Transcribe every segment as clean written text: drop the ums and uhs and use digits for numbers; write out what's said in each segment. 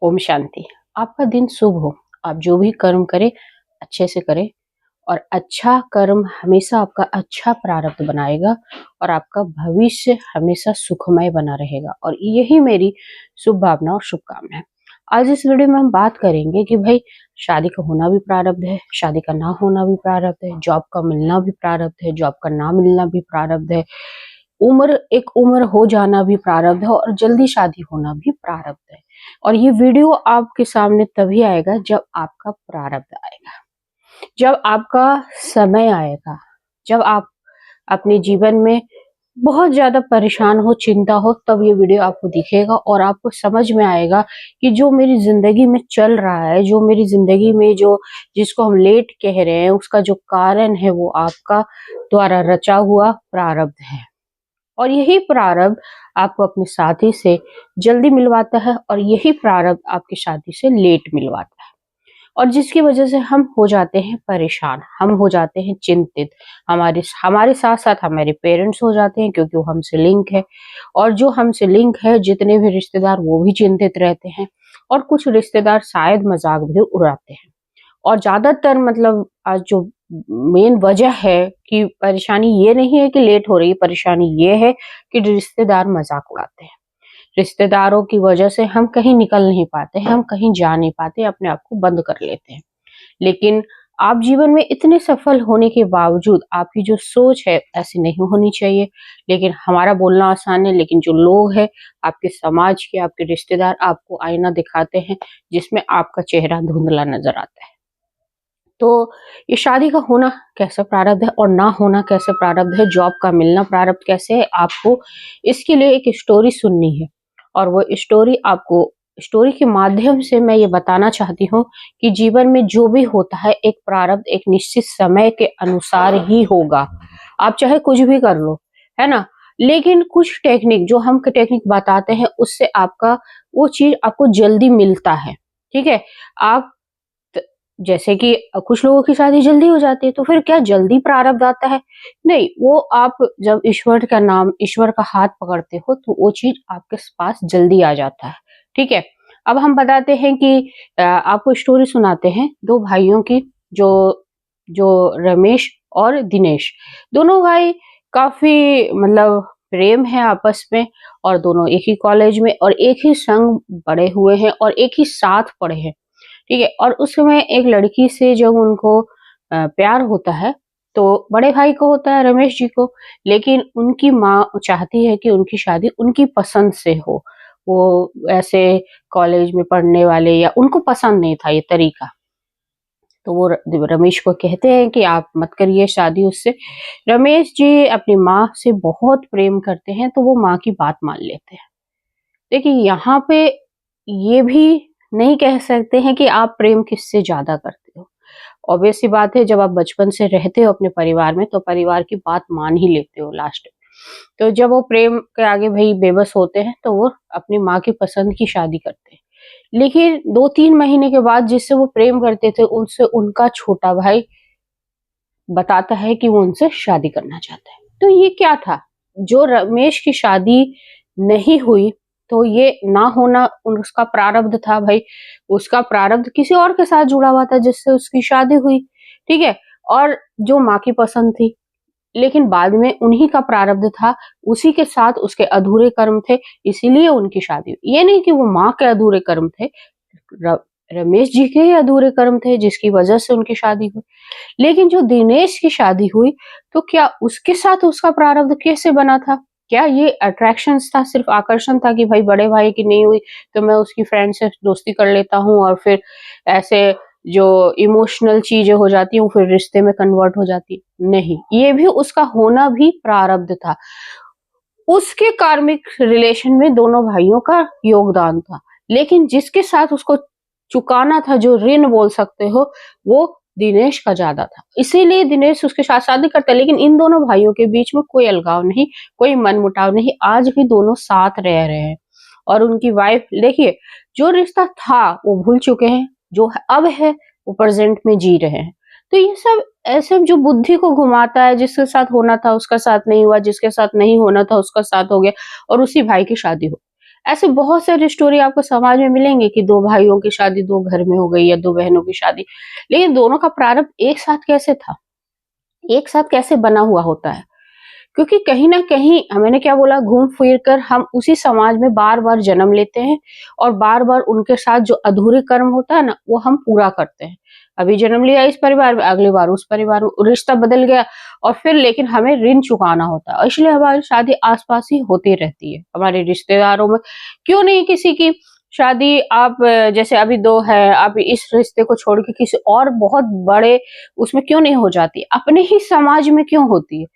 ओम शांति। आपका दिन शुभ हो। आप जो भी कर्म करें अच्छे से करें और अच्छा कर्म हमेशा आपका अच्छा प्रारब्ध बनाएगा और आपका भविष्य हमेशा सुखमय बना रहेगा और यही मेरी शुभ भावना और शुभकामना है। आज इस वीडियो में हम बात करेंगे कि भाई शादी का होना भी प्रारब्ध है, शादी का ना होना भी प्रारब्ध है, जॉब का मिलना भी प्रारब्ध है, जॉब का ना मिलना भी प्रारब्ध है, एक उम्र हो जाना भी प्रारब्ध है और जल्दी शादी होना भी प्रारब्ध है। और ये वीडियो आपके सामने तभी आएगा जब आपका प्रारब्ध आएगा, जब आपका समय आएगा, जब आप अपने जीवन में बहुत ज्यादा परेशान हो, चिंता हो, तब ये वीडियो आपको दिखेगा और आपको समझ में आएगा कि जो मेरी जिंदगी में चल रहा है, जो मेरी जिंदगी में जो जिसको हम लेट कह रहे हैं, उसका जो कारण है वो आपका द्वारा रचा हुआ प्रारब्ध है। और यही प्रारब्ध आपको अपने साथी से जल्दी मिलवाता है और यही प्रारब्ध आपकी शादी से लेट मिलवाता है और जिसकी वजह से हम हो जाते हैं परेशान, हम हो जाते हैं चिंतित। हमारे हमारे साथ साथ हमारे पेरेंट्स हो जाते हैं क्योंकि वो हमसे लिंक है और जो हमसे लिंक है, जितने भी रिश्तेदार, वो भी चिंतित रहते हैं और कुछ रिश्तेदार शायद मजाक भी उड़ाते हैं। और ज्यादातर मतलब आज जो मेन वजह है कि परेशानी ये नहीं है कि लेट हो रही है, परेशानी ये है कि रिश्तेदार मजाक उड़ाते हैं। रिश्तेदारों की वजह से हम कहीं निकल नहीं पाते हैं, हम कहीं जा नहीं पाते, अपने आप को बंद कर लेते हैं। लेकिन आप जीवन में इतने सफल होने के बावजूद आपकी जो सोच है ऐसी नहीं होनी चाहिए। लेकिन हमारा बोलना आसान है, लेकिन जो लोग हैं, आपके समाज के, आपके रिश्तेदार आपको आईना दिखाते हैं जिसमें आपका चेहरा धुंधला नजर आता है। तो ये शादी का होना कैसे प्रारब्ध है और ना होना कैसे प्रारब्ध है, जॉब का मिलना प्रारब्ध कैसे है, आपको इसके लिए एक स्टोरी सुननी है। और वो स्टोरी के माध्यम से मैं ये बताना चाहती हूँ कि जीवन में जो भी होता है एक प्रारब्ध एक निश्चित समय के अनुसार ही होगा। आप चाहे कुछ भी कर लो, है ना, लेकिन कुछ टेक्निक जो हम टेक्निक बताते हैं उससे आपका वो चीज आपको जल्दी मिलता है। ठीक है, आप जैसे कि कुछ लोगों की शादी जल्दी हो जाती है, तो फिर क्या जल्दी प्रारब्ध आता है? नहीं, वो आप जब ईश्वर का नाम, ईश्वर का हाथ पकड़ते हो तो वो चीज आपके पास जल्दी आ जाता है। ठीक है, अब हम बताते हैं कि आपको स्टोरी सुनाते हैं दो भाइयों की, जो जो रमेश और दिनेश, दोनों भाई काफी मतलब प्रेम है आपस में और दोनों एक ही कॉलेज में और एक ही संग पढ़े हुए हैं और एक ही साथ पढ़े हैं। ठीक है, और उस समय एक लड़की से जब उनको प्यार होता है तो बड़े भाई को होता है, रमेश जी को, लेकिन उनकी माँ चाहती है कि उनकी शादी उनकी पसंद से हो। वो ऐसे कॉलेज में पढ़ने वाले या उनको पसंद नहीं था ये तरीका। तो वो रमेश को कहते हैं कि आप मत करिए शादी उससे। रमेश जी अपनी माँ से बहुत प्रेम करते हैं तो वो माँ की बात मान लेते हैं। देखिए यहाँ पे ये भी नहीं कह सकते हैं कि आप प्रेम किससे ज्यादा करते हो। ऑब्वियस सी बात है, जब आप बचपन से रहते हो अपने परिवार में तो परिवार की बात मान ही लेते हो लास्ट में। तो जब वो प्रेम के आगे भाई बेबस होते हैं तो वो अपनी माँ की पसंद की शादी करते हैं। लेकिन 2-3 महीने के बाद जिससे वो प्रेम करते थे उनसे उनका छोटा भाई बताता है कि वो उनसे शादी करना चाहता है। तो ये क्या था, जो रमेश की शादी नहीं हुई तो ये ना होना उसका प्रारब्ध था भाई। उसका प्रारब्ध किसी और के साथ जुड़ा हुआ था जिससे उसकी शादी हुई। ठीक है, और जो माँ की पसंद थी, लेकिन बाद में उन्हीं का प्रारब्ध था, उसी के साथ उसके अधूरे कर्म थे, इसीलिए उनकी शादी हुई। ये नहीं कि वो माँ के अधूरे कर्म थे, र, रमेश जी के ही अधूरे कर्म थे जिसकी वजह से उनकी शादी हुई। लेकिन जो दिनेश की शादी हुई तो क्या उसके साथ उसका प्रारब्ध कैसे बना था? क्या ये अट्रैक्शन था, सिर्फ आकर्षण था कि भाई बड़े भाई की नहीं हुई तो मैं उसकी फ्रेंड से दोस्ती कर लेता हूँ और फिर ऐसे जो इमोशनल चीजें हो जाती हैं फिर रिश्ते में कन्वर्ट हो जाती? नहीं, ये भी उसका होना भी प्रारब्ध था। उसके कार्मिक रिलेशन में दोनों भाइयों का योगदान था, लेकिन जिसके साथ उसको चुकाना था, जो ऋण बोल सकते हो, वो दिनेश का ज्यादा था। इसीलिए दिनेश उसके साथ शादी करता है। लेकिन इन दोनों भाइयों के बीच में कोई अलगाव नहीं, कोई मनमुटाव नहीं, आज भी दोनों साथ रह रहे हैं। और उनकी वाइफ देखिए, जो रिश्ता था वो भूल चुके हैं, जो अब है वो प्रेजेंट में जी रहे हैं। तो ये सब ऐसे जो बुद्धि को घुमाता है, जिसके साथ होना था उसका साथ नहीं हुआ, जिसके साथ नहीं होना था उसका साथ हो गया और उसी भाई की शादी हो। ऐसे बहुत सारी स्टोरी आपको समाज में मिलेंगे कि 2 भाइयों की शादी 2 घर में हो गई या 2 बहनों की शादी। लेकिन दोनों का प्रारब्ध एक साथ कैसे था? एक साथ कैसे बना हुआ होता है? क्योंकि कहीं न कहीं मैंने क्या बोला, घूम-फिर कर हम उसी समाज में बार-बार जन्म लेते हैं और बार-बार उनके साथ जो अधूरे कर्म होता है ना, वो हम पूरा करते हैं। अभी जन्म लिया इस परिवार में, अगली बार उस परिवार में, रिश्ता बदल गया और फिर लेकिन हमें ऋण चुकाना होता है और इसलिए हमारी शादी आस-पास ही होती रहती है, हमारे रिश्तेदारों में। क्यों नहीं किसी की शादी आप जैसे अभी 2 है, आप इस रिश्ते को छोड़ के किसी और बहुत बड़े उसमें क्यों नहीं हो जाती? अपने ही समाज में क्यों होती है?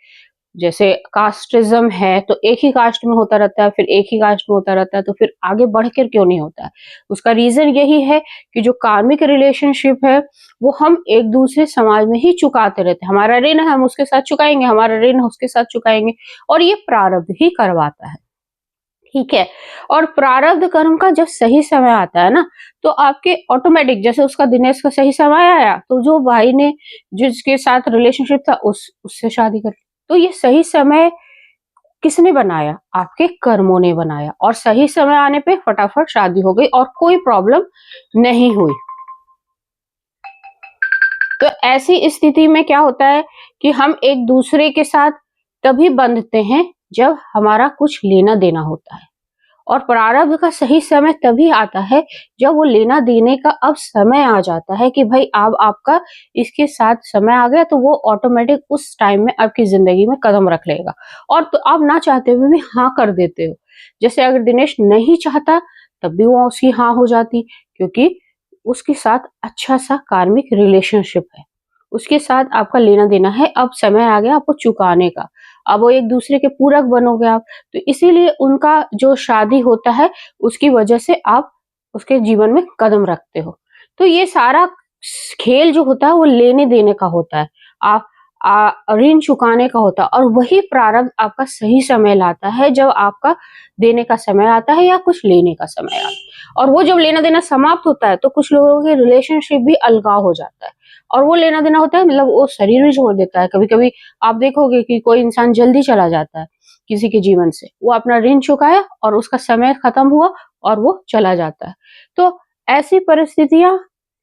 जैसे कास्टिज़्म है तो एक ही कास्ट में होता रहता है, फिर एक ही कास्ट में होता रहता है, तो फिर आगे बढ़कर क्यों नहीं होता है? उसका रीज़न यही है कि जो कार्मिक रिलेशनशिप है, वो हम एक-दूसरे समाज में ही चुकाते रहते हैं। हमारा ऋण है, हम उसके साथ चुकाएँगे, हमारा ऋण उसके साथ चुकाएँगे और ये प्रारब्ध ही करवाता है। ठीक है? और प्रारब्ध कर्म का जब सही समय आता है ना, तो आपके ऑटोमेटिक जैसे उसका दिनेश का सही समय आया, तो जो भाई ने जिसके साथ रिलेशनशिप था उससे शादी कर ली। तो ये सही समय किसने बनाया? आपके कर्मों ने बनाया और सही समय आने पे फटाफट शादी हो गई और कोई प्रॉब्लम नहीं हुई। तो ऐसी स्थिति में क्या होता है कि हम एक दूसरे के साथ तभी बंधते हैं जब हमारा कुछ लेना-देना होता है। और प्रारब्ध का सही समय तभी आता है जब वो लेना देने का अब समय आ जाता है कि भाई अब आपका इसके साथ समय आ गया, तो वो ऑटोमेटिक उस टाइम में आपकी जिंदगी में कदम रख लेगा और तो आप ना चाहते हुए भी हाँ कर देते हो। जैसे अगर दिनेश नहीं चाहता तब भी वो उसकी हाँ हो जाती, क्योंकि उसके साथ अच्छा सा कार्मिक रिलेशनशिप है, उसके साथ आपका लेना देना है, अब समय आ गया आपको चुकाने का, अब वो एक दूसरे के पूरक बनोगे आप। तो इसीलिए उनका जो शादी होता है उसकी वजह से आप उसके जीवन में कदम रखते हो। तो ये सारा खेल जो होता है वो लेने देने का होता है, आप ऋण चुकाने का होता है और वही प्रारब्ध आपका सही समय लाता है जब आपका देने का समय आता है या कुछ लेने का समय आता है। और वो जब लेना देना समाप्त होता है तो कुछ लोगों की रिलेशनशिप भी अलगाव हो जाता है और वो लेना देना होता है, मतलब वो शरीर भी छोड़ देता है। कभी कभी आप देखोगे कि कोई इंसान जल्दी चला जाता है किसी के जीवन से, वो अपना ऋण चुकाया और उसका समय खत्म हुआ और वो चला जाता है। तो ऐसी परिस्थितियां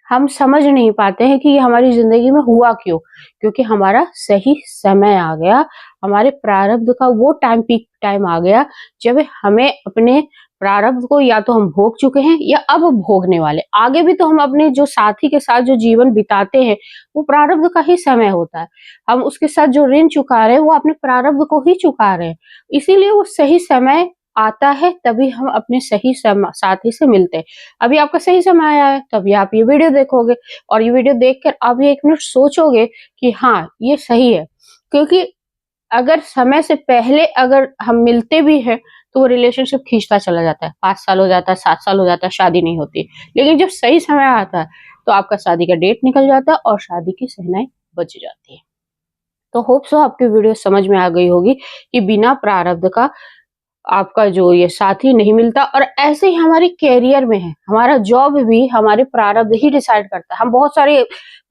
हम समझ नहीं पाते हैं कि ये हमारी जिंदगी में हुआ क्यों, क्योंकि हमारा सही समय आ गया, हमारे प्रारब्ध का वो टाइम, पीक टाइम आ गया जब हमें अपने प्रारब्ध को या तो हम भोग चुके हैं या अब भोगने वाले, आगे भी तो हम अपने जो साथी के साथ जो जीवन बिताते हैं वो प्रारब्ध का ही समय होता है। हम उसके साथ जो ऋण चुका रहे हैं वो अपने प्रारब्ध को ही चुका रहे हैं, इसीलिए वो सही समय आता है तभी हम अपने सही साथी से मिलते हैं। अभी आपका सही समय आया है तभी आप ये वीडियो देखोगे और ये वीडियो देखकर आप ये 1 मिनट सोचोगे कि हाँ ये सही है, क्योंकि अगर समय से पहले अगर हम मिलते भी हैं तो वो रिलेशनशिप खींचता चला जाता है, 5 साल हो जाता है, 7 साल हो जाता है, शादी नहीं होती। लेकिन जब सही समय आता है तो आपका शादी का डेट निकल जाता है और शादी की शहनाई बज जाती है। तो होप सो आपकी वीडियो समझ में आ गई होगी कि बिना प्रारब्ध का आपका जो ये साथी नहीं मिलता। और ऐसे ही हमारे करियर में है, हमारा जॉब भी हमारे प्रारब्ध ही डिसाइड करता है। हम बहुत सारे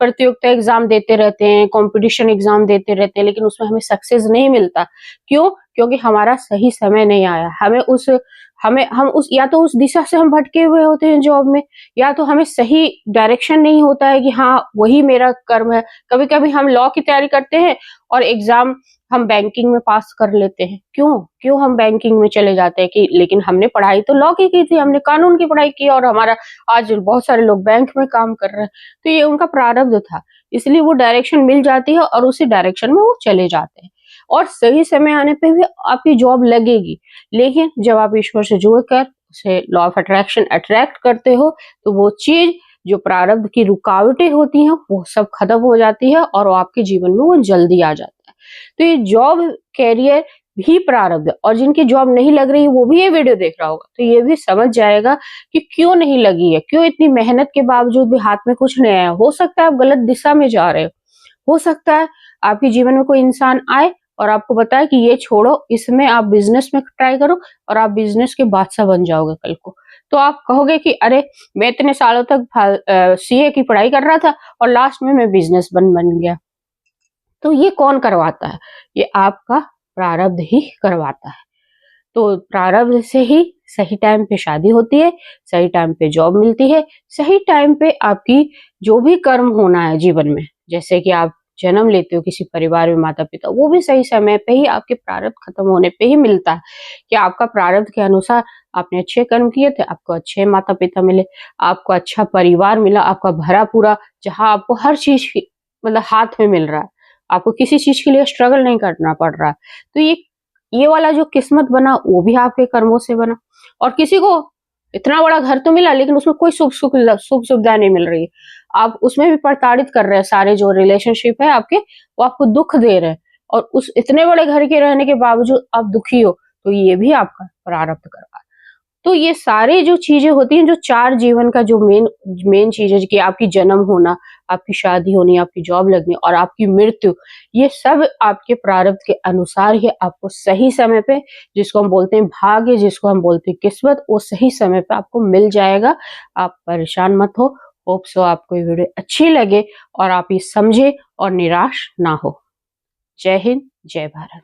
प्रतियोगिता एग्जाम देते रहते हैं, कंपटीशन एग्जाम देते रहते हैं, लेकिन उसमें हमें सक्सेस नहीं मिलता। क्यों? क्योंकि हमारा सही समय नहीं आया। हमें हम उस या तो उस दिशा से हम भटके हुए होते हैं जॉब में, या तो हमें सही डायरेक्शन नहीं होता है कि हाँ वही मेरा कर्म है। कभी कभी हम लॉ की तैयारी करते हैं और एग्जाम हम बैंकिंग में पास कर लेते हैं। क्यों? क्यों हम बैंकिंग में चले जाते हैं कि लेकिन हमने पढ़ाई तो लॉ की थी, हमने कानून की पढ़ाई की और हमारा आज बहुत सारे लोग बैंक में काम कर रहे हैं। तो ये उनका प्रारब्ध था, इसलिए वो डायरेक्शन मिल जाती है और उसी डायरेक्शन में वो चले जाते हैं और सही समय आने पे भी आपकी जॉब लगेगी। लेकिन जब आप ईश्वर से जुड़कर उसे लॉ ऑफ अट्रैक्शन अट्रैक्ट करते हो तो वो चीज जो प्रारब्ध की रुकावटें होती हैं वो सब खत्म हो जाती है और वो आपके जीवन में वो जल्दी आ जाता है। तो ये जॉब, कैरियर भी प्रारब्ध है और जिनकी जॉब नहीं लग रही वो भी ये वीडियो देख रहा होगा तो ये भी समझ जाएगा कि क्यों नहीं लगी है, क्यों इतनी मेहनत के बावजूद भी हाथ में कुछ नहीं आया। हो सकता है आप गलत दिशा में जा रहे हो सकता है आपके जीवन में कोई इंसान आए और आपको बताए कि ये छोड़ो, इसमें आप बिजनेस में ट्राई करो और आप बिजनेस के बादशाह बन जाओगे कल को। तो आप कहोगे कि अरे मैं इतने सालों तक सीए की पढ़ाई कर रहा था और लास्ट में मैं बिजनेस बन गया। तो ये कौन करवाता है? ये आपका प्रारब्ध ही करवाता है। तो प्रारब्ध से ही सही टाइम पे शादी होती है, सही टाइम पे जॉब मिलती है, सही टाइम पे आपकी जो भी कर्म होना है जीवन में, जैसे कि आप जन्म लेते हो किसी परिवार में माता-पिता, वो भी सही समय पे ही आपके प्रारब्ध खत्म होने पे ही मिलता है कि आपका प्रारब्ध के अनुसार आपने अच्छे कर्म किए थे, आपको अच्छे माता-पिता मिले, आपको अच्छा परिवार मिला, आपका भरा-पूरा जहाँ आपको हर चीज़ की मतलब हाथ में मिल रहा है, आपको किसी चीज़ के लिए स्ट्रगल नहीं करना पड़ रहा है। तो ये वाला जो किस्मत बना वो भी आपके कर्मों से बना। और किसी को इतना बड़ा घर तो मिला लेकिन उसमें कोई सुख सुविधा नहीं मिल रही है। आप उसमें भी प्रताड़ित कर रहे हैं, सारे जो रिलेशनशिप है आपके वो आपको दुख दे रहे हैं और उस इतने बड़े घर के रहने के बावजूद आप दुखी हो, तो ये भी आपका प्रारब्ध कर रहा है। तो ये सारे जो चीजें होती हैं, जो 4 जीवन का जो मेन मेन चीज़ है कि आपकी जन्म होना, आपकी शादी होनी, आपकी जॉब लगनी और आपकी मृत्यु, ये सब आपके प्रारब्ध के अनुसार ही आपको सही समय पे, जिसको हम बोलते हैं भाग्य, जिसको हम बोलते हैं किस्मत, वो सही समय पे आपको मिल जाएगा। आप परेशान मत हो। होप सो आपको ये वीडियो अच्छी लगे और आप ये समझे और निराश ना हो। जय हिंद, जय भारत।